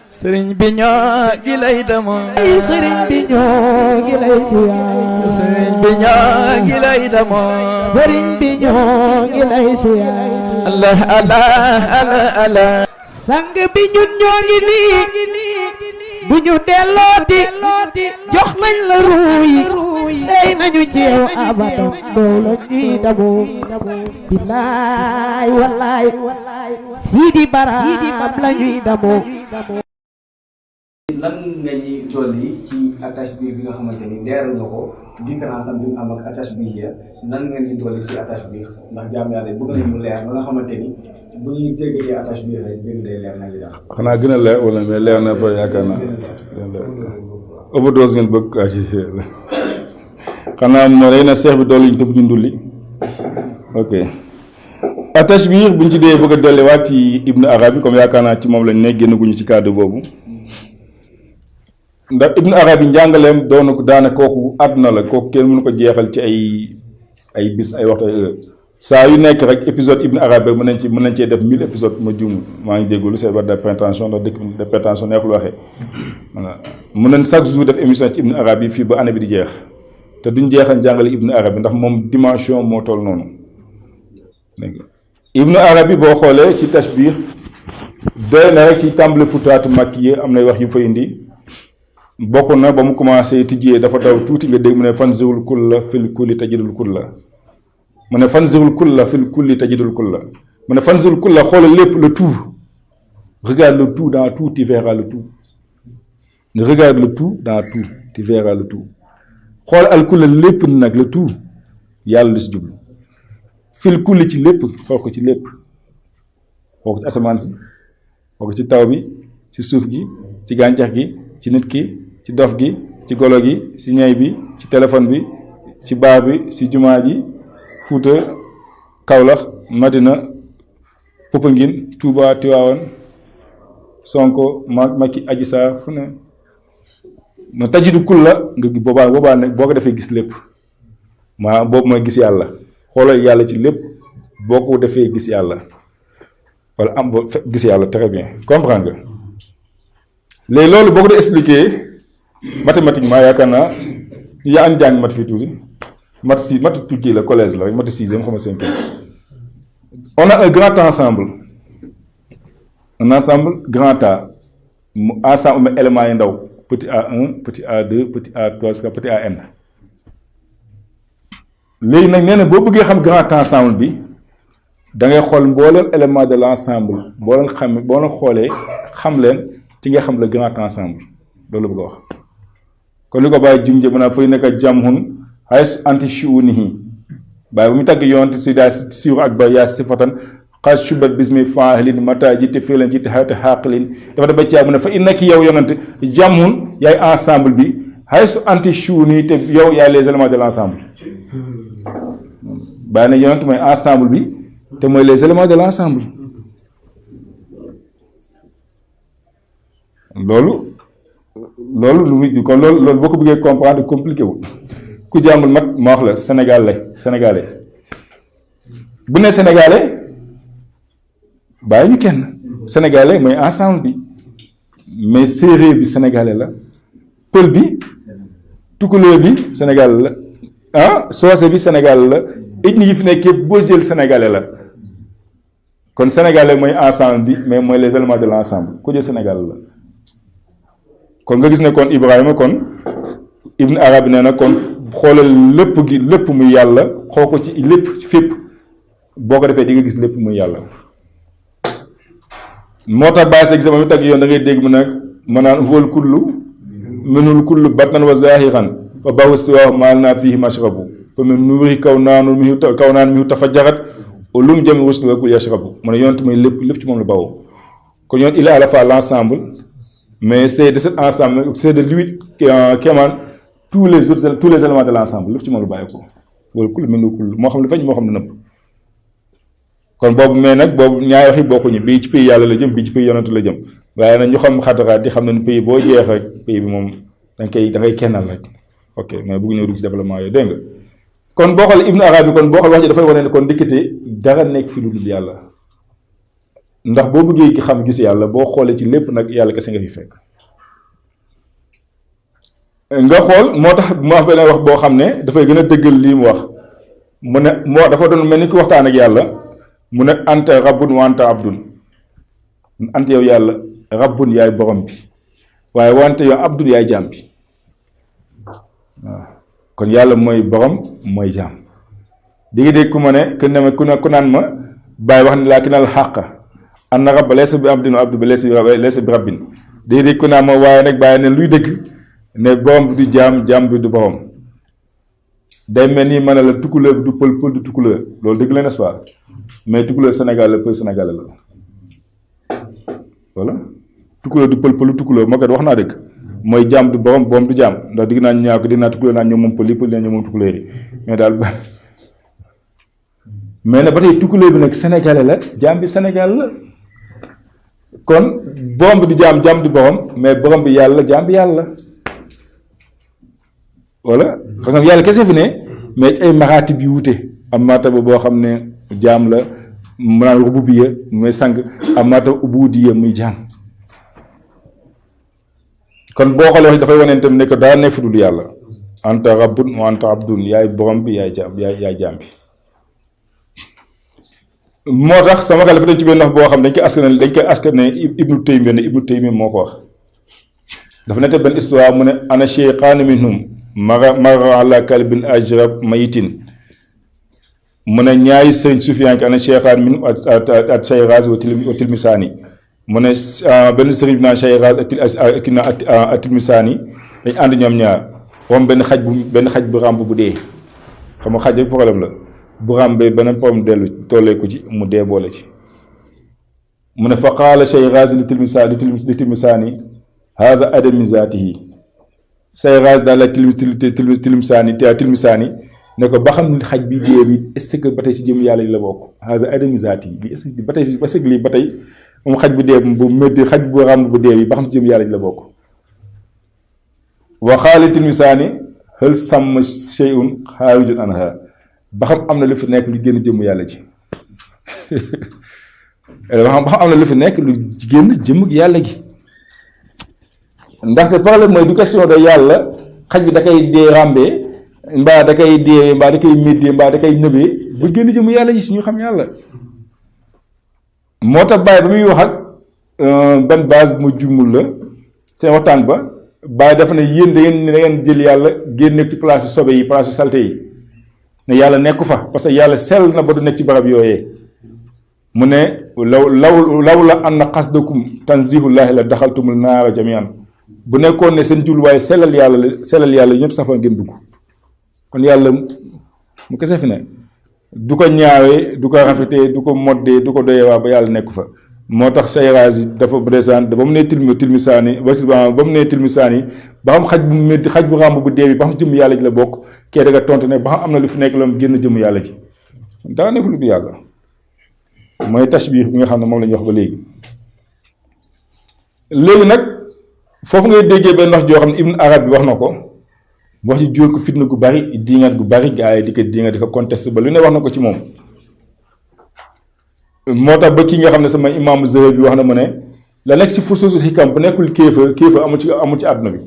sëriñ bi ñoo gi lay demoo sëriñ bi ñoo ngi lay siyaar sëriñ bi ñoo gi lay demoo sëriñ bi ñoo ngi lay siyaar Allah Allah Allah Allah sang bi ñun ñoo ngi nii bu ñu dellooti jox nañ la ruuyi sey nañu ci yow abadan doo la ñuy damoo billaay wallaay Sidi Baraam la ñuy damoo. lan nga ñuy dolli ci attache bi nga xamante ni leeral nga ko différence am bi mu am ak attache bi hier nan nga ñuy dolli ci attache bi ndax jaam yàlla bëgg nañ mu leer ba nga xamante ni bu ñuy déggee attache bi rek dégg day leer na li daal. xanaa gën a leer wala mais leer na ba yaakaar naa overdose ngeen bëgg kaa ci xanaa moo rey na seex bi dolli ñu tëb ñu ndulli ok attache bi buñ ci dee bëgg a dolliwaat ci Ibn Arabi comme yaakaar naa ci moom lañ ne génn guñu ci cadre boobu ndax Ibn Arabi njàngaleem doon ko daanaka kooku àdduna la kooku kenn mënu ko jeexal ci ay bis ay waxtu ay heure saa yu nekk rek épisode Ibn Arabi mën nañ cee def 1000 épisodes ma juumul maa ngi jégalu c'est de prétention ndax dëkk de prétention neexul waxee voilà mën nañ chaque jour def émission ci Ibn Arabi fii ba année bi di jeex te duñ jeexal njàngale Ibn Arabi ndax moom dimension moo toll noonu dégg nga Ibn Arabi boo xoolee ci tashbih doy na rek ci tàmbali futaatu makki am nay wax yu fa indi bokk na ba mu commencé tijjee dafa daw tuuti nga dégg mu ne fanzirul kulla fil kulli tajidul kulla mu ne fanzirul kulla fil kulli tajidul kulla mu ne fanzirul kulla xoolal lépp le tout regarde le tout dans tout tu verras le tout ne regarde le tout dans tout tu verras le tout xool al kulla lépp nag le tout yàlla li si jublu fil kulli ci lépp xool ko ci lépp xool ko ci asamaan si xool ko ci taw bi ci suuf gi ci gàncax gi ci nit ki ci dof gi ci golo gi ci ñay bi ci téléphone bi ci baar bi ci jumaa ji Fuuta Kawlax Madina Popenguine Touba Tiwaawan Sonko Macky Adji Sarr fu ne no tajidu kulla nga boobaa ne boo ko defee gis lépp maa boobu mooy gis yàlla xoolal yàlla ci lépp boo ko defee gis yàlla wala am boo gis yàlla très bien comprendre nga léegi loolu boo ko dee expliquer mathématiquement yaakaar naa yaa am jàng mat fii tuuti mat kii la collège la rek mat sixième xam nga cinquième on a un grand ensemble grand A mu ensemble éléments yi ndaw petit A1 petit A2 petit A3 petit AN léegi nag nee na boo bëggee xam grand ensemble bi da ngay xool mboolem élément de l' ensemble boo leen xoolee xam leen ci nga xam le grand ensemble loolu bëgg a wax kon li ko bàyyi jumje mën naa fay nekk jamhun hays anti shuunihi bàyyi bu mu tàgg yonte si daa siiw ak ba yaa sifatan xas subat bismi faahilin mata jiite fiilan jiite xawte xaqlin dafa da ba ci mu ne fa innaki yow yonante jamhun yaay ensemble bi hays anti shuunihi te yow yaay les éléments de l' ensemble bàyyi ne yonante mooy ensemble bi te mooy les éléments de l' ensemble loolu lu muy kon loolu boo ko bëggee comprendre compliqué wu ku jàngul mag ma wax la sénégalais bu ne sénégalais bàyyi ñu kenn sénégalais mooy ensemble bi mais séeréer bi sénégalais la pël bi tukulóor bi sénégalais la soose bi sénégalais la ethnie yi fi nekk yëpp boo jël sénégalais la kon sénégalais mooy ensemble bi mais mooy les éléments de l' ensemble ku jël sénégalais la kon nga gis ne kon Ibrahima kon Ibn Arabi nee na kon xoolal lépp muy yàlla xool ko ci lépp fépp boo ko defee di nga gis lépp muy yàlla moo tax bàyyi sa gis ba mu tagg yoon da ngay dégg mu nag ma naan huwal kullu minul kullu batnan wa zahiran fa bawu siwa maal naa fihi mashrabu fa min nuuri kaw naan mihu tafajjarat lu mu jëm rusli wa kul yashrabu mu ne yonent mooy lépp ci moom la bawoo kon yoon il est à la fois l' ensemble mais c'est de cet ensemble c'est de lui qui émane tous les éléments de l' ensemble lépp ci moom la bàyyi ko wala kul mel ni kul moo xam ne fañ moo xam ne nëpp kon boobu mais nag boobu ñaari wax yi bokkuñu bii ci pays yàlla la jëm bii ci pays yonent la jëm waaye nag ñu xam xadaraat di xam ne pays boo jeex rek pays bi moom da ngay kennal rek ok mais bëgg ñëw dugg ci développement yooyu dégg nga kon boo xool Ibn Arabi kon boo xool wax ji dafay wane ne kon dikkite dara nekk fi lu dul yàlla ndax boo bëggee xam gis yàlla boo xoolee ci lépp nag yàlla kese nga fi fekk nga xool moo tax mu wax benn wax boo xam ne dafay gën a dëggal lii mu wax mu ne moo dafa doon mel ni ku waxtaan ak yàlla mu ne anta rabbun wa anta abdun ant yow yàlla rabbun yaay borom bi waaye wante yow abdun yaay jaam bi waaw kon yàlla mooy borom mooy jaam dégg ku ma ne ku naan ma bàyyi wax ne laa ki nal xàq anna rabba laysa bi abdin wa abdu bi laysa bi rabbin dégg ku naan ma waaye nag bàyyi ne luy dëgg ne borom bi du jaam bi du borom day mel ni ma ne la tukkuleur bi du pël du tukkuleur loolu dëgg la n'est-ce pas mais tukkuleur Sénégal la pël Sénégal la voilà tukkuleur du pël tukkuleur moo kat wax naa dëgg mooy jaam du borom du jaam ndax digg naa ñu ñaaw ko digg naa tukkuleur naa ñoom moom pël yi ñoom moom tukkuleur yi mais daal mais nag ba tey tukkuleur bi nag sénégalais la jaam bi Sénégal la kon borom bi du jaam du borom mais borom bi yàlla jaam bi yàlla voilà parce que yàlla kese fi ne mais ci ay maraatib yu wute am martaba boo xam ne jaam la mu naan rububiyya mooy sang am martaba ubudiyya muy jaam kon boo xoolee wax dafay wane tamit ne que daa nekk fu dul yàlla anta rabbun wa anta abdun yaay borom bi yaay jaam bi moo tax sama xel dafa dem ci benn wax boo xam dañ koy askane Ibnu Taymiyya moo ko wax dafa nekk benn histoire mu ne ana shaykhani minhum mara ala kalbin ajrab mayitin mu ne ñaari sëriñ sufiyanke ana shaykhani minhum at Shayraz wa Tilmisaani mu ne benn sëriñ bi naan Shayraz at Tilmisaani dañ ànd ñoom ñaar wam benn xaj bu ràmb bu dee xam nga xaj rek problème la bu ràmbee beneen problème dellu tollee ko ci mu dee boole ci mu ne fa qaala Shayraz li Tilmisaani haza adam min zaatihi Shayraz daal la Tilmisaani ne ko ba xam ni xaj bi dee bi est-ce que ba tey ci jëm yàlla yi la bokk haza adam min zaatihi bi est-ce que ba tey lii ba tey moom xaj bu dee bu métti xaj bu ràmb bu dee bi ba xam ci jëm yàlla yi la bokk wa qaala Tilmisaani hal samma shay'un xaarijun anha ba xam am na lu fi nekk lu génn jëmm yàlla ji ba xam am na lu fi nekk lu génn jëmm yàlla gi ndaxte problème mooy du question de yàlla xaj bi da koy dee ràmbee mbaa da koy dee mbaa da koy méddee mbaa da koy nëbee ba génn jëmm yàlla ji suñu xam yàlla moo tax Baye ba muy wax ak ban base bu ma jumul la seen waxtaan ba Baye dafa ne yéen da ngeen jël yàlla génne ci place yu sobe yi place yu salte yi ne yàlla nekku fa parce que yàlla sell na ba du nekk ci barab yooyee mu ne law la anna qasdakum tanzihullahi la daxaltumul naara jamian bu nekkoon ne seen jubluwaay sellal yàlla ñëpp safara ngeen dugg kon yàlla mu kese fi ne du ko ñaawee du ko rafetee du ko moddee du ko doyee waa ba yàlla nekku fa moo tax Shayraz yi dafa desaan ba mu nee Tilmisaani ba mu nee Tilmisaani ba xam xaj bu métti xaj bu ràmb bu dee bi ba xam jëmm yàlla ji la bokk kee da nga tontu ne ba xam am na lu fi nekk loolu génn jëmm yàlla ji daa nekk lu du yàlla mooy tashbih bi nga xam ne moom la ñuy wax ba léegi nag foofu ngay déggee benn wax joo xam ne Ibn Arabi wax na ko wax ji jur ko fitna gu bari diingat gu bari gaa yi di ko diingat di ko contesté ba lu ne wax na ko ci moom moo tax ba kii nga xam ne sama imaamu Zahabi bi wax na mu ne la nekk si fusuusul xikam bu nekkul kéefër amul ci àdduna bi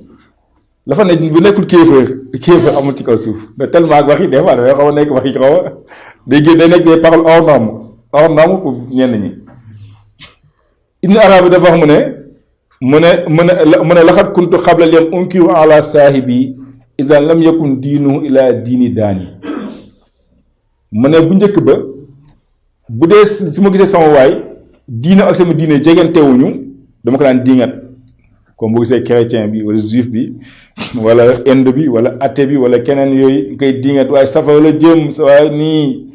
la fa ne bu nekkul kéefër amul ci kaw suuf mais tellement ak wax yi des fois dafay xaw a nekk wax yi xaw a day nekk des paroles hors norme pour ñenn ñi. Ibn Arabi dafa wax mu ne laxat kuntu xabla liyam unkiru ala saahibi idan lam yakun diinuhu ila diini daani mu ne bu njëkk ba bu dee su ma gisee sama waay diine ak sama diine jegantewuñu dama ko daan diingat comme boo gisee chrétien bi wala juif bi wala inde bi wala athée bi wala keneen yooyu koy diingat waaye safara la jëm waaye nii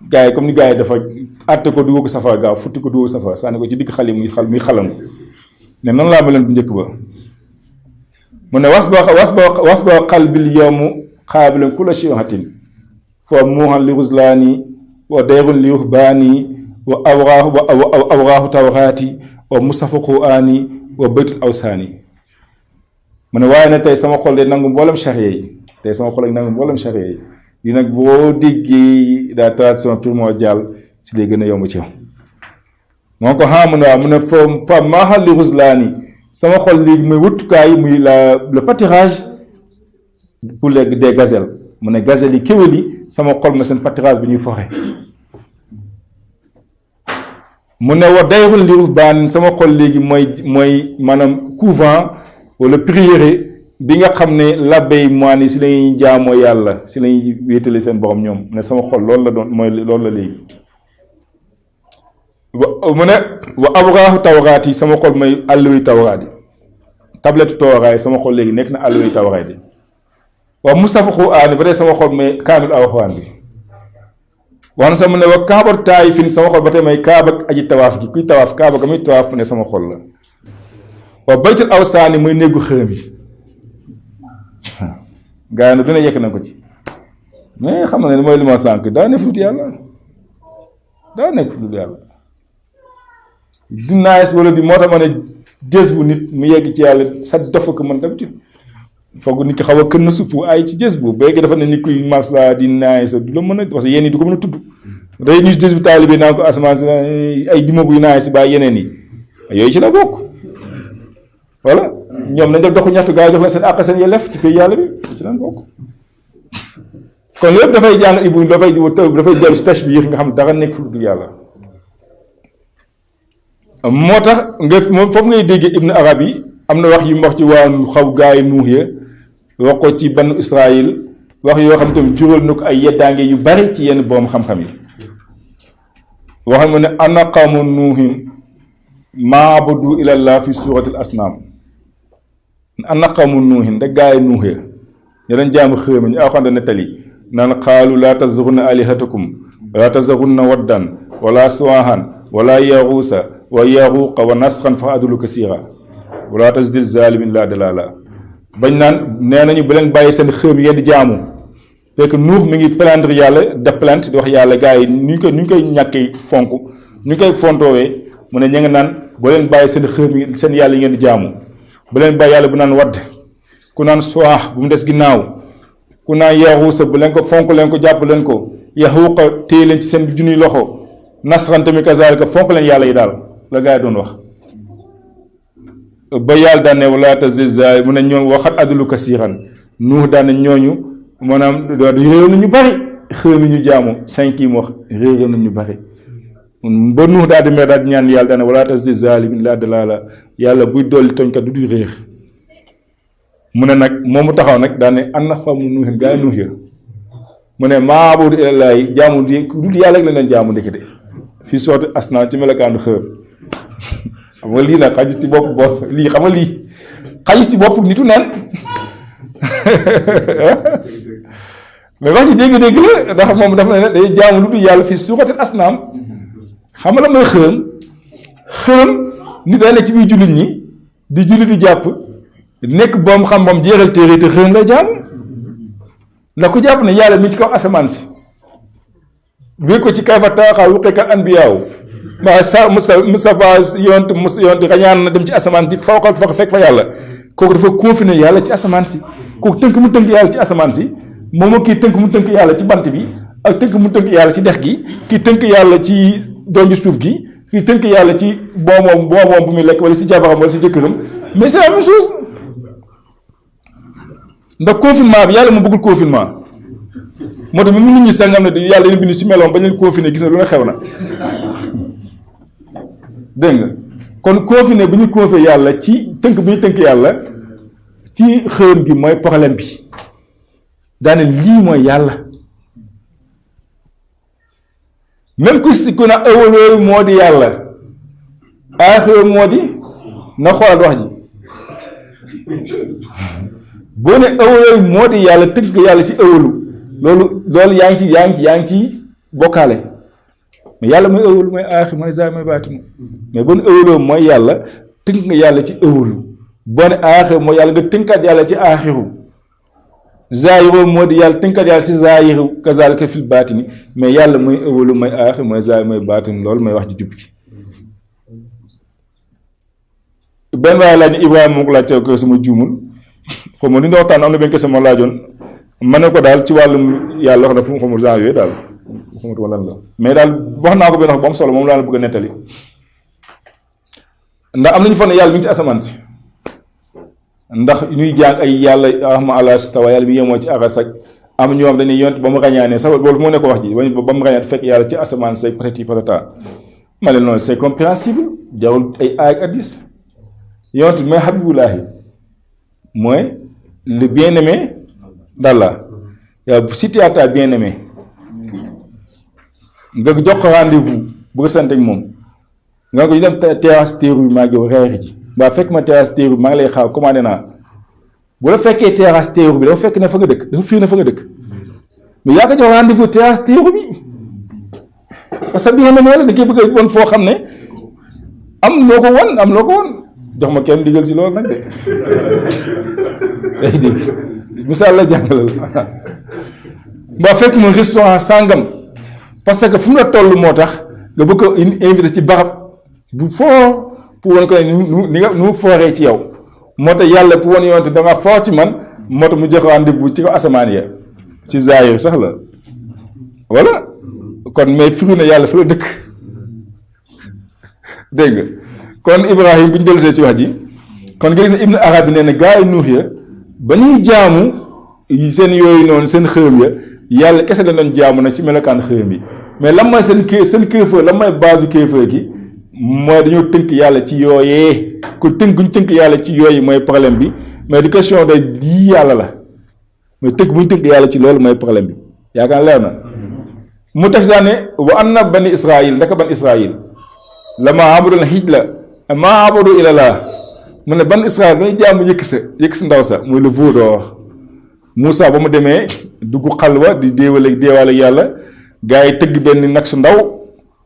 gars yi comme ni gars yi dafa atte ko dugg ko safara gaaw futti ko dugg ko safara sànni ko ci digg xale muy xalam ne noonu laa meloon bu njëkk ba mu ne was ba qalbil yawmu xaabilan kulla shi'atin fa muuhan li ruslaani wa dayrun li ruhbaani wa awraahu tawraati wa mustafa quraani wa baytul awsaani mu ne waaye nag tey sama xol de nangu mboolem charia yi di nag boo déggee la tradition primordiale si lay gën a yomb ci yow moo ko mu ne waaw mu ne fa mahal li ruslaani sama xol léegi muy wëttukaay muy le pâturage pour les des gazelles mu ne gazelles yi kéwél yi sama xol ma seen pâturage bi ñuy foxe mu ne wa dayrul li ruhbaan sama xol léegi mooy maanaam couvent wala prière bi nga xam ne l'abbé moine yi si lañuy jaamoo yàlla si lañuy wéetale seen borom ñoom ne sama xol loolu la doon mooy loolu la léegi mu ne wa abraahu tawraat yi sama xol mooy àlluwi tawraat yi tablette tawraat yi sama xol léegi nekk na àlluwi tawraat yi wa mustafa quraan ba tey sama xol mooy kaamil alxuraan bi wax na sax mu ne wa kaabar taayifin sama xol ba tey may kaaba ak aji tawaaf gi kuy tawaaf kaaba ga muy tawaaf ne sama xol la wa baytul awsaani mooy néegu xërëm yi gaa yi nag dina yekk na ko ci mais xam na ne mooy li ma sànq daa nekk fi yàlla du naes wala di moo tax ma ne jës bu nit mu yegg ci yàlla sa dafa ko mën d'habitude foog nit ki xaw a kën na supp ay ci jës bu béykat dafa ne nit kuy masla di naes du la mën a parce que yéen yi du ko mën a tudd day ñu jës bi taalibe naa ko asamaan si ay dimagu yu naes ba yeneen yi yooyu ci la bokk voilà ñoom nañ def doxu ñaxtu gaa yi jox leen seen àq seen yelleef ci pays yàlla bi ci lañ bokk kon lépp dafay jàng ibu dafay dellu si tashbiih nga xam dara nekk fu dul yàlla moo tax nga moom foofu ngay déggee Ibn Arabi am na wax yu mu wax ci waa xaw gaa yi Nuux ya wax ko ci banu Israël wax yoo xam tamit jural na ko ay yeddaange yu bari ci yenn borom xam-xam yi wax mu ne ana qawmu nuuhin maabadu ilallah fi suratil asnaam ana qawmu nuuhin da gaa yi Nuux ya ñu doon jaamu xërëm ñu axanda nettali naan qaalu laa tazarunna alihatakum wala tazarunna waddan wala suwaahan wala yaruusa wa yaruuqa wa nasran fa adulu kasira wala tasdil zalimin la dalala bañ naan nee nañu bu leen bàyyi seen xërëm yi ngeen di jaamu fekk Nuux mi ngi plaindre yàlla def plainte di wax yàlla gars yi ñu koy ñàkkee fonk ñu koy fontoowee mu ne ña nga naan bu leen bàyyi seen xërëm yi seen yàlla yi ngeen di jaamu bu leen bàyyi yàlla bu naan wadd ku naan suwaax bu mu des ginnaaw ku naan yaruusa bu leen ko fonk leen ko jàpp leen ko yaruuqa téye leen ci seen junniy loxo nasran tamit kazaalika fonk leen yàlla yi daal la gaa yi doon wax ba yàlla daan ne wala tazizzaay mu ne ñoom waxat adulu kasiran Nuux daan ne ñooñu maanaam réew na ñu bari xërëm yi ñu jaamu 5 yi mu wax réew na ñu bari ba Nuux daal di mer daal di ñaan yàlla daan ne wala tazizzaay la dalala yàlla buy dolli tooñkat du réer mu ne nag moomu taxaw nag daan ne an na xamu Nuuhin gaa yi Nuux ya mu ne maabudu ilallaahi jaamu di dul yàlla ak la leen jaamu ndekete fii sooti asnaan ci melokaanu xërëm xam nga lii nag xaju ci bopp lii xam nga lii xaju ci bopp nitu neen mais wax ci dégg-dégg la ndax moom dafa ne day jaamu lu dul yàlla fii suuxatil asnaam xam nga la mooy xërëm nit day ne ci biir jullit ñi di jullit di jàpp nekk boom xam moom jeexal téere te xërëm lay jaamu ndax ku jàpp ne yàlla mi ci kaw asamaan si wéy ko ci kayfa taaxaa wuqeekat anbiyaaw maa sa Mustafa yonent rañaan na dem ci asamaan si fawqal fa fekk fa yàlla kooku dafa confiné yàlla ci asamaan si kooku tënk mu tënk yàlla ci asamaan si moom ak kii tënk mu tënk yàlla ci bant bi ak tënk mu tënk yàlla ci dex gi kii tënk yàlla ci donju suuf gi kii tënk yàlla ci boomoom bu muy lekk wala si jabaram wala si jëkkëram mais c'est la même chose ndax confinement bi yàlla mu bëggul confinement moo tax même nit ñi sax nga xam ne yàlla leen bind ci meloom bañ leen confiné gis na lu ne xew na dégg nga kon confiné bu ñu confiné yàlla ci tënk bi ñu tënk yàlla ci xërëm gi mooy problème bi daane lii mooy yàlla même ku na ëwalooyu moo di yàlla aaxir moo di na xoolaat wax ji boo ne ëwalooyu moo di yàlla tënk yàlla ci ëwalu loolu yaa ngi ci bokkaale mais yàlla mooy ëwalu mooy aaxir mooy zaahir mooy baatinu mais boo ne ëwaloo mooy yàlla tënk nga yàlla ci ëwalu boo ne aaxir mooy yàlla nga tënkaat yàlla ci aaxiru zaahiru moo di yàlla tënkaat yàlla ci zaahiru kazaalika fil baatini mais yàlla mooy ëwalu mooy aaxir mooy zaahir mooy baatinu loolu mooy wax ji jub gi benn waaye laaj ne Ibrahima moo ko laaj ko sama juumul xaw ma li ñu waxtaan am na benn question ma laajoon ma ne ko daal ci wàllum yàlla wax na fu mu xamul genre yooyu daal xamut wala lan la mais daal wax naa ko benn wax bu am solo moom laa la bëgg a nettali ndax am nañu fa ne yàlla mi ngi ci asamaan si ndax ñuy jàng ay yàlla rahma ala stawa yàlla mi yemoo ci aras ak am ñoom dañuy yont ba mu ràññaane sax loolu moo nekk wax ji ba mu ràññaane fekk yàlla ci asamaan say peut-être peut-être ma ne noonu c'est compréhensible jarul ay aay ak hadiis yont mooy habibullahi mooy le bien-aimé d'Allah yow si tu as ta bien-aimé nga jox ko rendez-vous bu ko sant ak moom nga ko ñu dem terrasse teeru bi maa ngi yow reer ji mbaa fekk ma terrasse teeru bi maa ngi lay xaar commandé naa bu la fekkee terrasse teeru bi dafa fekk ne fa nga dëkk dafa fiir ne fa nga dëkk mais yaa ko jox rendez-vous terrasse teeru bi parce que bien-aimé la da koy bëgg a won foo xam ne am loo ko won jox ma kenn digal si loolu nag de day dégg misaal la jàngalal mbaa fekk ma restaurant sàngam parce que fu mu la toll moo tax nga bëgg ko invité ci barab bu fort pour wane ko ni nga nu mu fooree ci yow moo tax yàlla pour wane yoonte danga fort ci man moo tax mu jox rendez-vous ci ko asamaan ya ci zaahir sax la voilà kon mais firi na yàlla fa la dëkk dégg nga kon Ibrahim bu ñu dellusee ci wax ji kon nga gis ne Ibn Arabi nee na gaa yi Nuux ya ba ñuy jaamu seen yooyu noonu seen xërëm ya yàlla kese la doon jaamu nag ci melokaan xërëm yi mais lan mooy seen kéefër lan mooy base kéefër gi mooy dañoo tënk yàlla ci yooyee ku guñ tënk yàlla ci yooyu mooy problème bi mais du question de lii yàlla la mais tënk bu ñu tënk yàlla ci loolu mooy problème bi yaakaar leer na mu tax daa ne wa anna bani Israil ndaka ban Israil la ma abudul xij la ma abudu ilallah mu ne ban Israil may jaamu yëkk sa ndaw sa mooy le veau d'or Moussa ba mu demee dugg xalwa di deewaale yàlla gaa yi tëgg benn nag su ndaw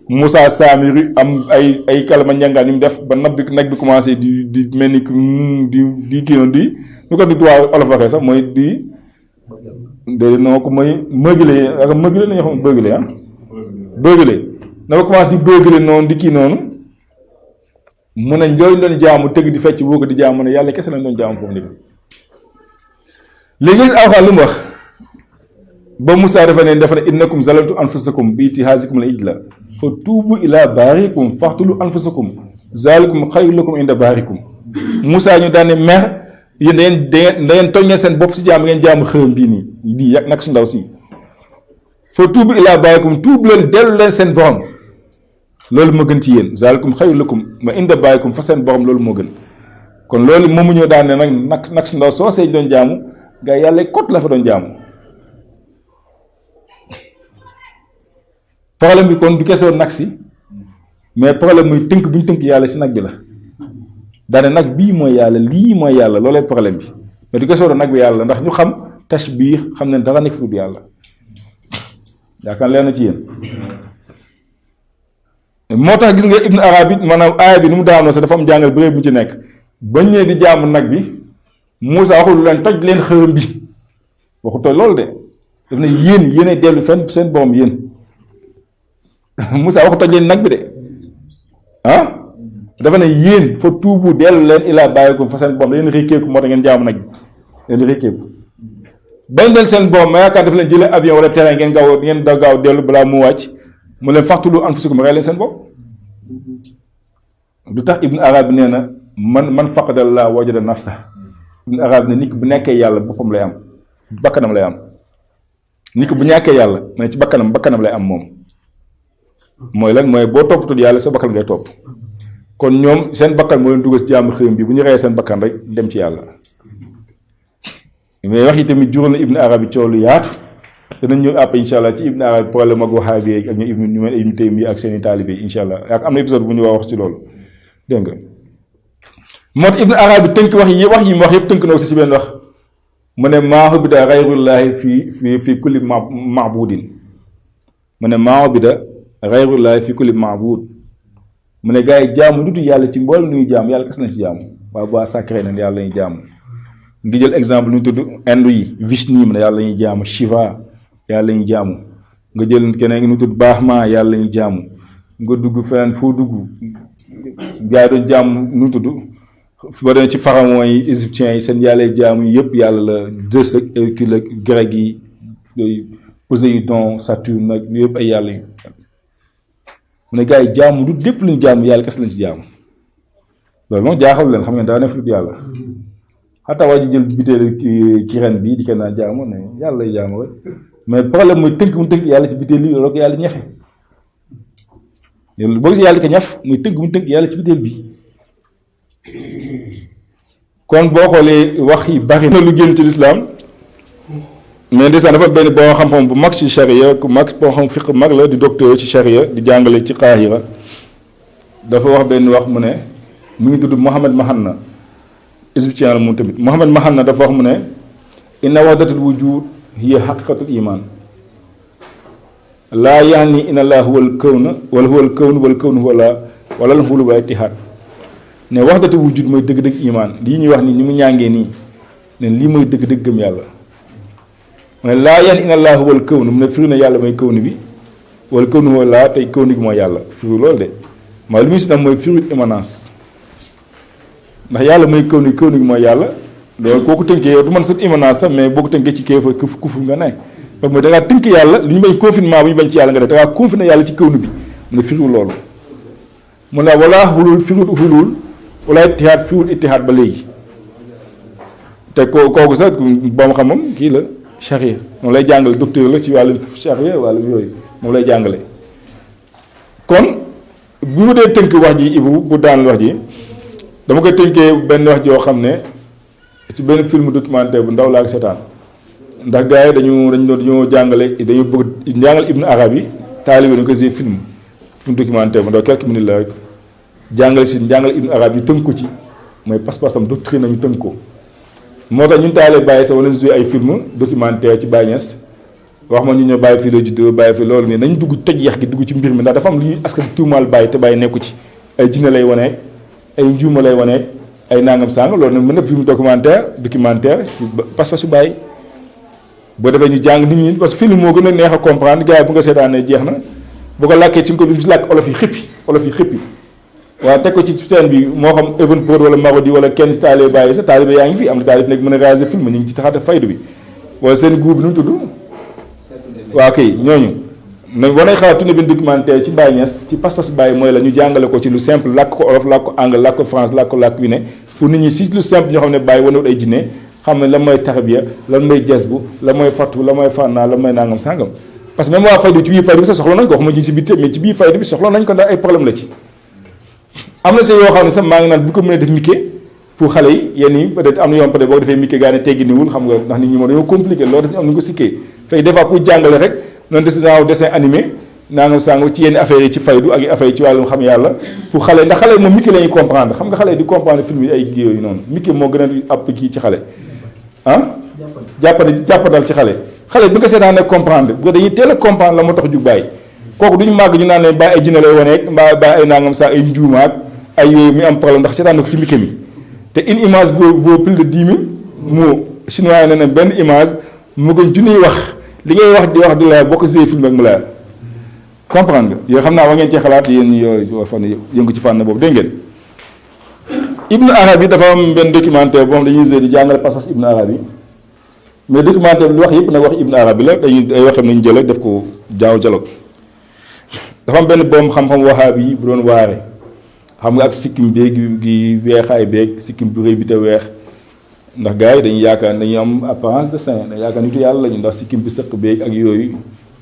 Moussa Samiri am ay kalama njàngaan yu mu def ba nag bi commencé di mel ni di kii noonu di ñu ko di waa olof waxee sax mooy di déedéet non ko mooy mëgale ak mëgale nañu xam bëgale bëgale dafa commencé di bëgale noonu di kii noonu mu ne loolu doon jaamu tëgg di fecc woo ko di jaamu ne yàlla kese lañ doon jaamu foofu nekk léegi alxuraan lu mu wax ba Moussa dafa ne innakum zalamtu anfusakum bi ittihazikum al ijla fa tuubu ila baarikum faxtulu anfusakum zalikum xayrun lakum inda baarikum Moussa ñu daan ne mer yéen da ngeen tooñ ngeen seen bopp si jaam ngeen jaamu xërëm bii nii lii yàgg nag su ndaw si fa tuubu ila baarikum tuub leen dellu leen seen borom loolu moo gën ci yéen zalikum xayrun lakum ma inda baarikum fa seen borom loolu moo gën kon loolu moomu ñëw daan ne nag su ndaw soo see doon jaamu gaa yàlla kot la fa doon jaamu problème bi kon du kesoo nag si mais problème muy tënk bu ñu tënk yàlla si nag bi la daane nag bii mooy yàlla lii mooy yàlla loolay problème bi mais du kesoo nag bi yàlla ndax ñu xam tashbiih xam ne dara nekk fi du yàlla yaakaar leen na ci yéen moo tax gis nga Ibn Arabi maanaam aaya bi ni mu daanoo sax dafa am jàngal bëre bu ci nekk bañ ñëwee di jaamu nag bi Moussa waxul leen toj leen xërëm bi waxu toj loolu de daf ne yéen dellu fenn seen borom yéen Moussa waxu toj leen nag bi de dafa ne yéen fa tuubu dellu leen ilaa bàyyikum fa seen borom leen rékkeeku moo tax ngeen jaamu nag bi leen rékkeeku bañ leen seen borom ma yaakaar dafa leen jëlee avion wala terrain ngeen da gaaw dellu balaa mu wàcc mu leen faxtulu anfusakum rey leen seen bopp du tax Ibn Arabi nee na man faqadallah wajada nafsa Ibn Arabi ne nit bu nekkee yàlla boppam lay am bakkanam lay am nit bu ñàkkee yàlla mais ci bakkanam lay am moom mooy lan mooy boo toppatoo yàlla sa bakkan ngay topp kon ñoom seen bakkan moo leen dugal ci jaamu xërëm bi bu ñu reyee seen bakkan rek dem ci yàlla mais wax yi tamit jural na Ibn Arabi coow lu yaatu danañ ñëw àpp insha allah ci Ibn Arabi problème ak wahaabi ak ñu mel Ibn Taymiya ak seeni taalibe yi insha allah ak am na épisode bu ñu wax ci loolu dégg nga moo tax Ibn Arabi tënk wax yi mu wax yëpp tënk na aussi si benn wax mu ne maa ubida gayrullahi fi kulli maabudin mu ne maa ubida gayrullahi fi kulli maabud mu ne gars yi jaamu dutu yàlla ci mboolem nuy jaamu yàlla kes nañ ci jaamu waaye bu sacré na yàlla lañuy jaamu ngi jël exemple lu ñu tudd Inde yi Vishnu mu ne yàlla lañuy jaamu Shiva yàlla lañuy jaamu nga jël keneen ngi ñu tudd Brahma yàlla lañuy jaamu nga dugg feneen foo dugg gars yi doon jaamu nu tudd ba doon ci pharaon yi égyptiens yi seen yàlla jaamu yëpp yàlla la Zeus ak Hercule ak grec yi Poséidon Saturne nag yëpp ay yàlla yu mu ne gars yi jaamu du lépp luñu jaamu yàlla kes lañ ci jaamu loolu moom jaaxal leen xam ngeen daa nekk lu yàlla xataa waa ji jël bitéel ki ren bii di ko naan jaamu ne yàlla lay jaamu rek mais problème mooy tënk mu tënk yàlla ci bitéel li loolu ko yàlla ñafe boo gisee yàlla di ko ñaf muy tënk mu tënk yàlla ci bitéel bi kon boo xoolee wax yi bari na lu génn ci lislaam mais ndeysaan dafa benn boo xam-xam bu mag ci charia ku mag boo xam fiq mag la di docteur ci charia di jàngale ci Qahira dafa wax benn wax mu ne mu ngi tudd Mohamed Mahanna égyptien la moom tamit Mohamed Mahanna dafa wax mu ne inna wahdatul wujud hiya haqiqatul iman laa yaani inna allah huwal kawna wala huwal kawnu wal kawnu wala wala hulu wala ittihaad ne wahdatul wujud mooy dëgg-dëgg iman lii ñuy wax nii ñu mu ñàngee nii ne lii mooy dëgg-dëgg gëm yàlla mu ne laa yaani inna allah huwal kawnu mu ne firi na yàlla mooy kawnu bi wala kawnu wala tey kawnu gi mooy yàlla firi loolu de mooy li muy si nag mooy firi immanence ndax yàlla mooy kawnu gi mooy yàlla loolu koo ko tënkee yow du mën sa immanence sax mais boo ko tënkee ci kéefa kufu nga ne parce que da ngaa tënk yàlla li ñu bañ confinement bu ñu bañ ci yàlla nga def da ngaa confiné yàlla ci kawnu bi mu ne firiwul loolu mu ne wala xulul firiwul xulul wala ittihaad firiwul ittihaad ba léegi te kooku sax boom xam-xam kii la charia moom lay jàngale docteur la ci wàllu charia wàllu yooyu moom lay jàngale kon bu mu dee tënk wax ji Ibou bu daan wax ji dama koy tënkee benn wax joo xam ne ci benn film documentaire bu ndaw laa ko seetaan ndax gars yi dañoo jàngale dañoo bëgg jàngal Ibn Arabi taalibe dañu ko gisee film documentaire bu ndaw quelques minutes la rek jàngale Ibn Arabi ñu tënk ko ci mooy pas-pasam doctrine nañu tënk ko moo tax ñun taale bàyyi sax wala joué ay film documentaire ci Baye Niass wax ma ñu ñoo bàyyi fii la juddoo bàyyi fii loolu nii nañ dugg toj yax gi dugg ci mbir mi ndax dafa am lu ñuy askan tuumaal bàyyi te bàyyi nekku ci ay jinne lay waneeg ay njuuma lay waneeg ay nangam sàng loolu nag mën na film documentaire ci pas-pasu bàyyi boo defee ñu jàng nit ñi parce que film moo gën a neex a comprendre gars yi bu nga seetaanee jeex na bu ko làkkee ci nga ko du làkk olof yi xippi waaw teg ko ci scène bi moo xam Evenprod wala Marodi wala kenn ci taalibe bàyyi sa taalibe yaa ngi fi am na taalibe nekk mën a réaliser film ñu ngi ci taxate faydu bi wala seen groupe bi nu mu tudd waaw kay ñooñu na wanay xalaat tourné benn documentaire ci Baye Niass ci pas-pas Baye mooy la ñu jàngale ko ci lu simple làkk ko olof làkk ko anglais làkk ko France làkk ko làkk wi ne pour nit ñi si lu simple ñoo xam ne Baye wanewut ay jinne xam ne lan mooy tarbiya lan mooy jasbu lan mooy fattu lan mooy fànnaa lan mooy nangam sàngam parce que même waa faydu ci biir faydu bi sax soxla nañ ko waxuma ji si biir mais ci biir faydu bi soxla nañ ko ndax ay problème la ci am na si yoo xam ne sax maa ngi naan bu ko mënee def mikkee pour xale yi yenn yi peut être am na yoon peut être boo ko defee mikkee gaa ne teggi niwul xam nga ndax nit ñi moom dañoo compliqué loolu daf am nañu ko sikkee fay des fois pour jàngale rek noonu dessin animé nangam sàngam ci yenn affaires yi ci faydu ak affaires yi ci wàllum xam yàlla pour xale ndax xale yi moom mikkee la ñuy comprendre xam nga xale yi di comprendre film yi ay yooyu noonu mikkee moo gën a app kii ci xale ah jàppandal ci xale bi nga seetaan ne comprendre bu dañuy teel a comprendre la moo tax jug bàyyi kooku duñu màgg ñu naan leen bàyyi ay jinne lay waneeg mbaa bàyyi ay nangam sax ay njuumaak ay yooyu mi am problème ndax seetaan na ko ci mikkee mi te une image vaut plus de 10 000 mots chinois yi ne ne benn image mu gën junniy wax li ngay wax di leer boo ko gisee film ak mu leer comprendre nga yoo xam naa wax ngeen ci xalaat yéen yooyu fan yëngu ci fànn boobu dégg ngeen Ibn Arabi dafa am benn documentaire boo xam dañuy gisee di jàngale pas-pas Ibn Arabi mais documentaire bi li wax yëpp nag wax Ibn Arabi la dañuy ay waxam nañu jël def ko jaaw dialogue dafa am benn boom xam-xam wahabi yi bu doon waare xam nga ak sikkim beeg gi weexaay beeg sikkim bu rëy bi te weex ndax gars yi dañuy yaakaar dañuy am apparence de saint dañuy yaakaar nitu yàlla lañu ndax sikkim bi sëq beeg ak yooyu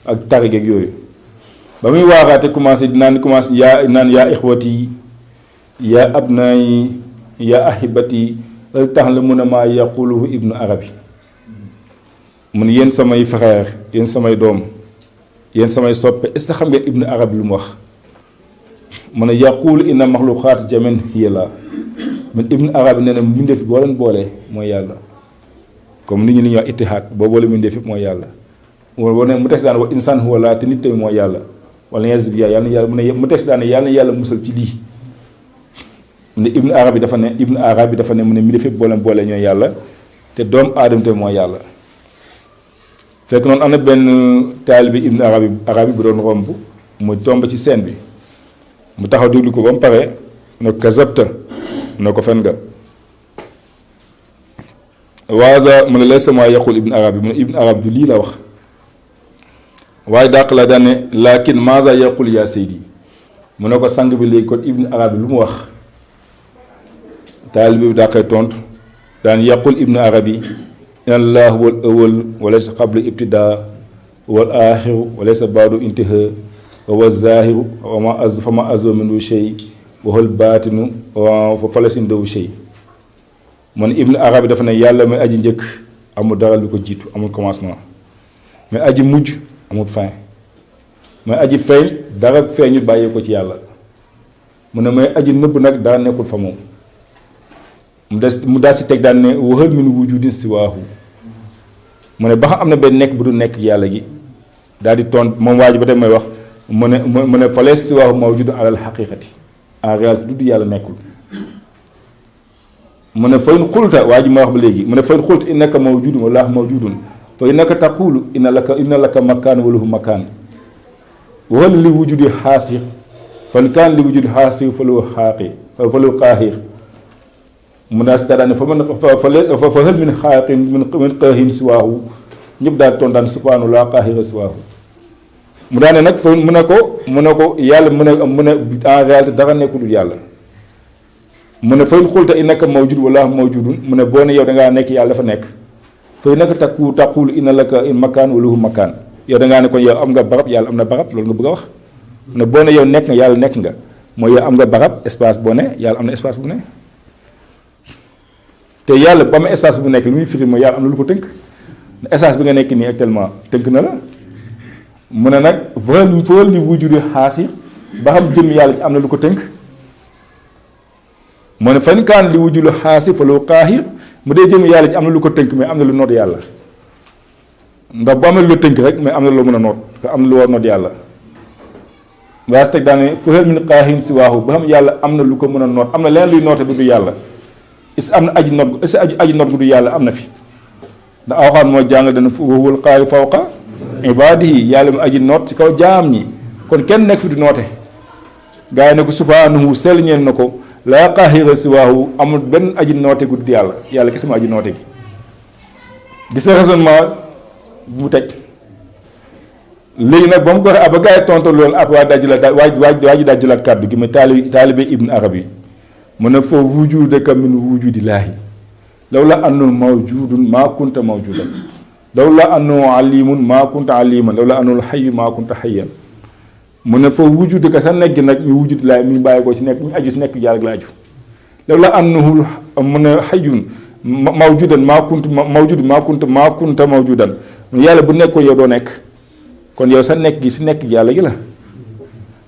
ak tarig ak yooyu ba muy waaraate commencé naan yaa ixwati yaa abnayi yaa ahibati la tax la mun a maa yaquluhu Ibnu Arabi mun yéen samay frère yéen samay doom yéen samay soppe est-ce que xam ngeen Ibnu Arabi lu mu wax mu ne yaqulu inna maxluqaat jamin hiya la man Ibnu Arabi nee na mbindeef boo leen boolee mooy yàlla comme nit ñi ni ñuy wax ittihaad boo boole mbindeef yëpp mooy yàlla mu teg si daan wa insaan huwa laa te nit tamit mooy yàlla wala yàlla yàlla na yàlla mu teg si daan yàlla na yàlla musal ci lii mu ne Ibnu Arabi dafa ne mu ne mbindeef yëpp boo leen boolee ñooy yàlla te doomu aadama tamit mooy yàlla fekk noonu am na benn taalibe Ibnu Arabi bu doon romb mu tomb ci scène bi mu taxaw déglu ko ba mu pare ne ko kazabta ne ko fen nga waaza mu ne laysa maa yaqul Ibnu Arabi mu ne Ibnu Arabi du lii la wax waaye dàq la daan ne laakin maaza yaqul yaa seydi mu ne ko sang bi léegi kon Ibnu Arabi lu mu wax taalibe bi daa koy tontu daan yaqul ibnu arabi inna allah wal awal walaysa qabla ibtidaa wal aaxiru walaysa baadu intihaa wa zaahiru fa ma azwa minhu shay wa huwa baatinu fa falaysa indahu shay. man ibnu arabi dafa ne yàlla mooy aji njëkk amul dara lu ko jiitu amul commencement mais aji mujj amul fin mooy aji feeñ dara feeñu bàyyee ko ci yàlla mu ne mooy aji nëbb nag dara nekkul fa moom mu daal si teg daan ne waxal min wujudin siwaahu mu ne ba xam am na benn nekk bu du nekk yàlla gi daal di tont moom waa ji ba dem may wax mu ne fale siwaahu mawjudun alal xaqiqati en réalité du yàlla nekkul. mu ne fayn xulta waa ji ma wax ba léegi mu ne fayn xulta innaka mawjudun wallaahu mawjudun fa innaka taqulu inna laka makaan wa lahu makaan wa li wujudi xaasir fan kaan li wujudi xaasir fa lahu xaaqi fa lahu qaaxir mu daal si daal ne fa hal min xaaqin min qaahin siwaahu ñëpp daal toon daan subhaanahu laa qaahira siwaahu mu daane nag fa mu ne ko yàlla mu ne en réalité dara nekkul yàlla mu ne fayn xulta innaka mawjud wallaahu mawjudun mu ne boo ne yow dangaa nekk yàlla dafa nekk fay naka taqulu inna laka makaan wa lahu makaan yow dangaa ne kon yow am nga barab yàlla am na barab loolu nga bëgg a wax mu ne boo ne yow nekk nga yàlla nekk nga mooy yow am nga barab espace boo ne yàlla am na espace bu ne te yàlla ba am espace bu nekk lu muy firi mooy yàlla am na lu ko tënk espace bi nga nekk nii actuellement tënk na la mu ne nag fël ni wujudi xaasi ba xam jëm yàlla am na lu ko tënk moo ne fan kaan li wujulu xaasi fa loo qaahir mu dee jëm yàlla ji am na lu ko tënk mais am na lu noot yàlla ndax bu amee lu tënk rek mais am na loo mën a noot te am na lu war noot yàlla waaye teg daane fahal min qaahin si waaxu ba xam yàlla am na lu ko mën a noot am na leneen luy noote du yàlla is am na aji noot is aji noot gu du yàlla am na fi ndax awxaan moo jàngal dana wal qaahiru fawqa ibaadihi yàlla mu aji noot ci kaw jaam ñi kon kenn nekk fi du noote gaa yi ne ko subhaanahu sell ñeen na ko laa qaahira siwaahu amul benn aji noote gu dul yàlla yàlla kese ma aji noote gi gis nga raisonnement bu teg léegi nag ba mu ko waxee ba gaa yi tontu loolu ab waa ji daa jëlaat kàddu gi mais taalibe ibn arabi mu ne foo wujudaka min wujudillaahi law la annu mawjudun maa kunta mawjudan law la annu alimun maa kunta aliman law la annu xayu maa kunta xayan mu ne foo wujudaka sa nekk nag ñu wujud laay mi bàyyi ko ci nekk ñu aju si nekk yàlla la aju loolu la annahu mu ne xayun mawjudan maa kunta mawjudan yàlla bu nekkoo yow doo nekk kon yow sa nekk gi si nekk yàlla gi la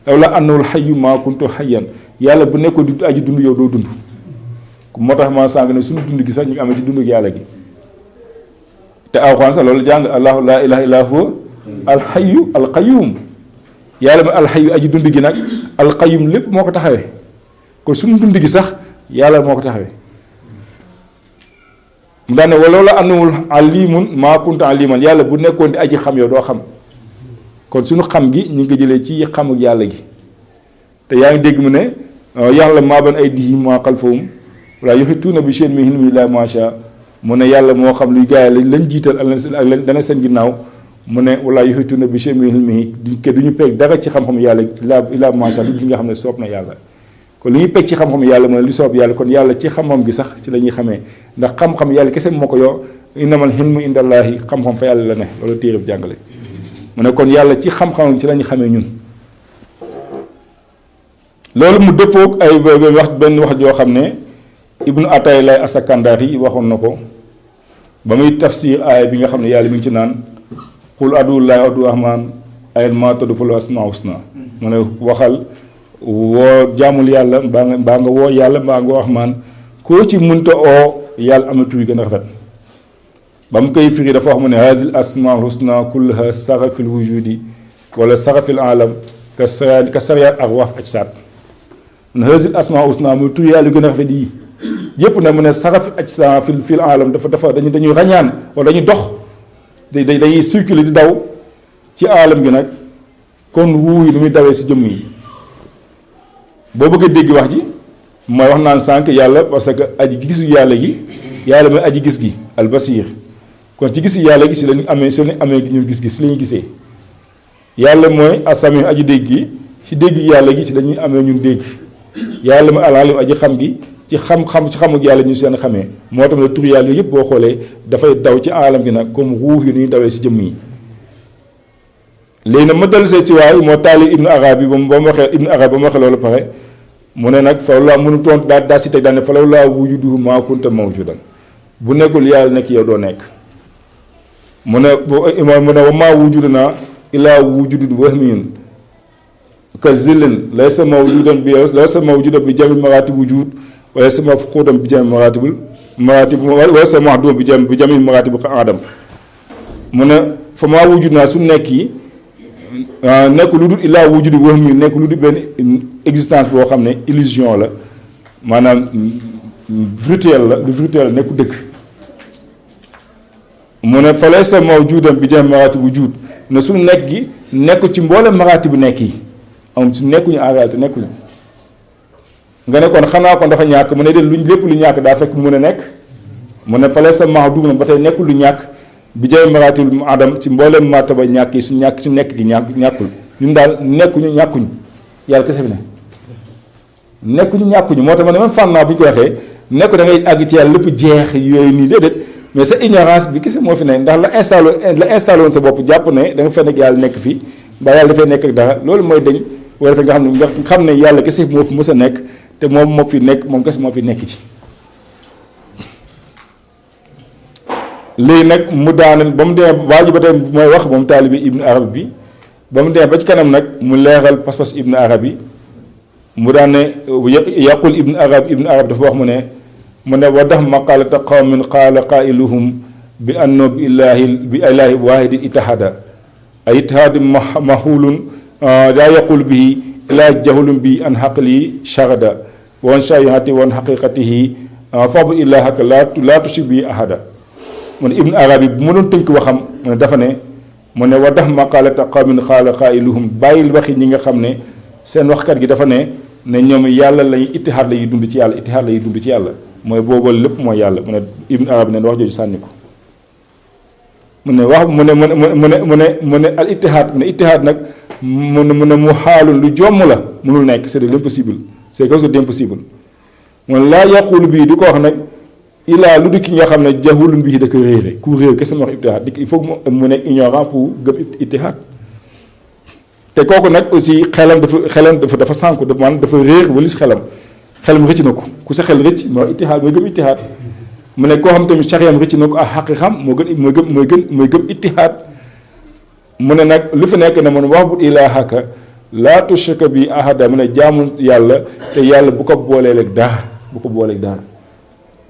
loolu la annahu xayu maa kunta xayan yàlla bu nekkoo di aju dund yow doo dund moo tax ma sànq ne suñu dund gi sax ñu ngi amee ci dund yàlla gi te alxuraan sax loolu jàng allahu laa ilaha illa huwa alxayu alqayum yàlla mooy alxayu aji dund gi nag alqayum lépp moo ko taxawee kon suñu dund gi sax yàlla moo ko taxawee mu daan ne wala la annawul alimun maa kunta aliman yàlla bu nekkoon di aji xam yow doo xam kon suñu xam gi ñu ngi ko jëlee ci xamuk yàlla gi te yaa ngi dégg mu ne yàlla maa ban ay dihim maa xalfahum wala yuhituuna bi shay'in min ilmihi illaa maa shaa mu ne yàlla moo xam luy gaay lañ jiital ak dana seen ginnaaw mu ne wala yuhituuna bi shay'in min ilmihi du ñu peeg dara ci xam-xam yàlla illaa maa shaa li nga xam ne soob na yàlla kon li ñuy peg ci xam-xam yàlla mooy li soob yàlla kon yàlla ci xam-xam gi sax ci la ñuy xamee ndax xam-xam yàlla kese moo ko yor innamal ilmu indallaahi xam-xam fa yàlla la ne loolu téere bi jàngale mu ne kon yàlla ci xam-xam ci la ñuy xamee ñun loolu mu dëppoog ay wax benn wax joo xam ne ibnu atay lay asakandari waxoon na ko ba muy tafsir aaya bi nga xam ne yàlla mi ngi ci naan qul adullaahi adu rahmaan ayen ma taddu falu asmaa husna mu ne waxal woo jaamul yàlla mbaa nga woo yàlla mbaa nga wax maan koo ci munta oo yàlla am na tur yi gën a rafet ba mu koy firi dafa wax mu ne haazil asmaul husna kullaha saxa fil wujudi wala saxa fil alam ka sariyaat ak waaf aj saat mu ne haazil asmaul husna muy tur yàlla yu gën a rafet yi yépp nag mu ne saxa fi aj sa fil alam dafa dañuy rañaan wala dañuy dox dañuy circuler di daw ci alam gi nag kon wuu yi nu muy dawee si jëmm yi boo bëggee dégg wax ji mooy wax naan sànq yàlla parce que aji gisu yàlla gi yàlla mooy aji gis gi albasir kon ci gis yàlla gi si lañu amee ñu gis-gis si la ñuy gisee yàlla mooy asami aji dégg gi si dégg yàlla gi si la ñuy amee ñun dégg yàlla mooy alalim aji xam gi ci xam-xam ci xamuk yàlla ñu seen xamee moo tax ne tur yàlla yooyu yëpp boo xoolee dafay daw ci alam gi nag comme ruux yi nu ñu dawee si jëmm yi léegi nag ma dellu see ci waay moo taali ibnu arabi ba mu waxee ibnu arabi ba mu waxee loolu pare mu ne nag fa laa mënu tontu daa si teg daal ne fa law laa wujuduhu maa kunta mawjudan bu nekkul yàlla nekk yow doo nekk mu ne wa maa wujuduna illaa wujudu wahmiyun ka zillin laysa mawjudan bi jami maratib wujud wala sa mafqudan bi jami maratib wala sa mahdum bi jami maratib adam mu ne fa maa wujuduna su nekk yi nekk lu dul illaa wujudu wahmiyun nekk lu dul benn existence boo xam ne illusion la maanaam virtuel la lu virtuel la nekku dëgg mu ne fa laysa mawjudan bi jami maratib wujud ne su nekk gi nekk ci mboolem maratib bu nekk yi am su nekkuñu en réalité nekkuñu nga ne kon xanaa kon dafa ñàkk mu ne de luñ lépp lu ñàkk daa fekk mu mën a nekk mu ne fale sa max dugg na ba tey nekkul lu ñàkk bi jay maratil adam ci mboolem martaba ñàkk yi su ñàkk su nekk gi ñàkkul ñun daal nekkuñu ñàkkuñu yàlla kese fi ne nekkuñu ñàkkuñu moo tax ma ne man fànn naa bu ñu ko waxee nekku da ngay àgg ci yàlla lépp jeex yooyu nii déedéet mais sa ignorance bi kese moo fi ne ndax la installé woon sa bopp jàpp ne da nga fay nekk yàlla nekk fi mbaa yàlla dafay nekk ak dara loolu mooy dañ wala fa nga xam ne yàlla kese moo fi mës a nekk te moom moo fi nekk moom kese moo fi nekk ci léegi nag mu daane ba mu demee waa ji ba tey mooy wax moom taalibi ibnu arabi bi ba mu demee ba ci kanam nag mu leeral pas-pas ibnu arabi mu daane yaqul ibnu arabi dafa wax mu ne wa dax maqalata qawmin qaala qailuhum bi anno bi ilahi wahidin itahada ay itihadi mahulun لا يقول به إلا جهل بي عن حقلي شغدا وان شايعته وان حقيقته فاب إلا حق لا تشرك به أحدا من ابن عربي منون تنك وخم من دفنه من ودح مقالة قوم قال قائلهم بايل waxi ñi nga xam ne seen waxkat gi dafa ne ñoom yàlla lay ittihaad lay dund ci yàlla ittihaad lay dund ci yàlla mooy boobu lépp mooy yàlla mu ne ibn arabi ne wax jooju sànni ko mu ne wax mu ne al ittihaad mu ne ittihaad nag mu ne mu xaalul lu jomm la mënul nekk c'est de l'impossible c'est quelque chose d'impossible moom laa yaqulu bii du ko wax nag ilaa lu di ki nga xam ne jahulun bii da ko réere ku réer kese ma wax ittihaad di il faut mu nekk ignorant pour gëm ittihaad te kooku nag aussi xelam dafa sànku man dafa réer walis xelam rëcc na ko ku sa xel rëcc moo ittihaad mooy gëm ittihaad mu ne koo xam tamit saxiyam rëcc na ko ak xaqi-xam mooy gëm ittihaad mu ne nag lu fi nekk ne man wax bu ilaahaka laa tushrika bi ahada mu ne jaamu yàlla te yàlla bu ko booleeg dara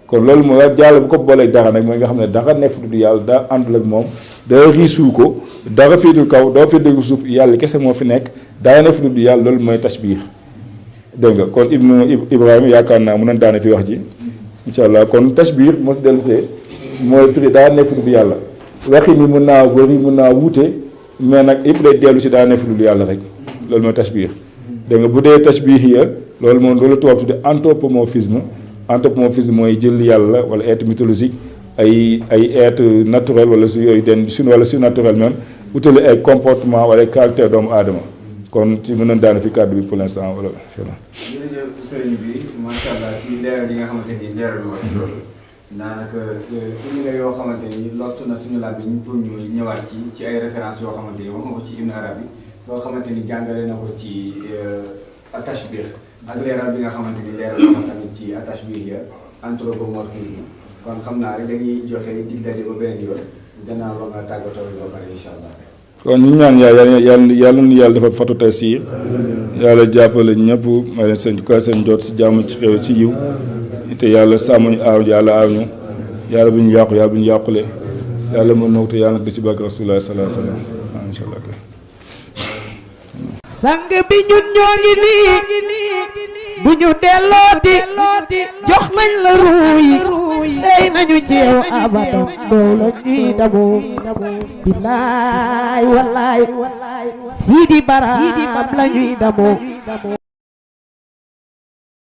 kon loolu mooy yàlla bu ko booleeg dara nag mooy nga xam ne dara nekk fi du yàlla daa àndul ak moom dara riisuu ko dara féetul kaw dara féetul suuf yàlla kese moo fi nekk dara nekk fi du yàlla loolu mooy tashbiih dégg nga kon Ibrahima yaakaar naa mu ne daane fi wax ji incha allah kon tashbiih mos dellusee mooy firi dara nekk fi du yàlla waxi ni mun naa wëri mun naa wuute mais nag yëpp day dellu si daa nekk lu yàlla rek loolu mooy tashbiih dégg nga bu dee tashbiih ya loolu moom loolu tubaab tudde anthropomorphisme mooy jël yàlla wala être mythologique ay être naturel wala su yooyu den wala surnaturel même wutale ay comportement wala ay caractère doomu aadama kon ci mën nañ daana fi kàddu bi pour l'instant wala jërëjëf sëriñ bi macha allah ci leeral yi nga xamante ni leeral wax loolu daanaka indi nga yoo xamante ni lottu na suñu làmmiñ pour ñu ñëwaat ci ay références yoo xamante ni wax nga ko ci Ibn Arabi yoo xamante ni jàngale na ko ci tashbiih ak leeral bi nga xamante ni leeral na ko tamit ci tashbiih ya anthropomorphisme kon xam naa rek dañuy joxe dig daje ba beneen yoon gannaaw ba nga tàggatoo ba pare incha allah. kon ñu ñaan yàlla dafa fatu taysiir yàlla jàppale ñëpp may leen seen jot si jàmm ci xew ci yiw te yàlla sàmmuñu aaw yàlla aaw ñu yàlla bu ñu yàqu yàlla bu ñu yàqule yàlla mën na te yàlla na ci barke Rasulullah sallallahu alayhi wa sallam incha allah. sang bi ñun ñoo ngi nii bu ñu dellooti jox nañ la ruuy sey nañu ci yow abadan doo la ñuy damoo billaay wallaay Sidi Barham la ñuy damoo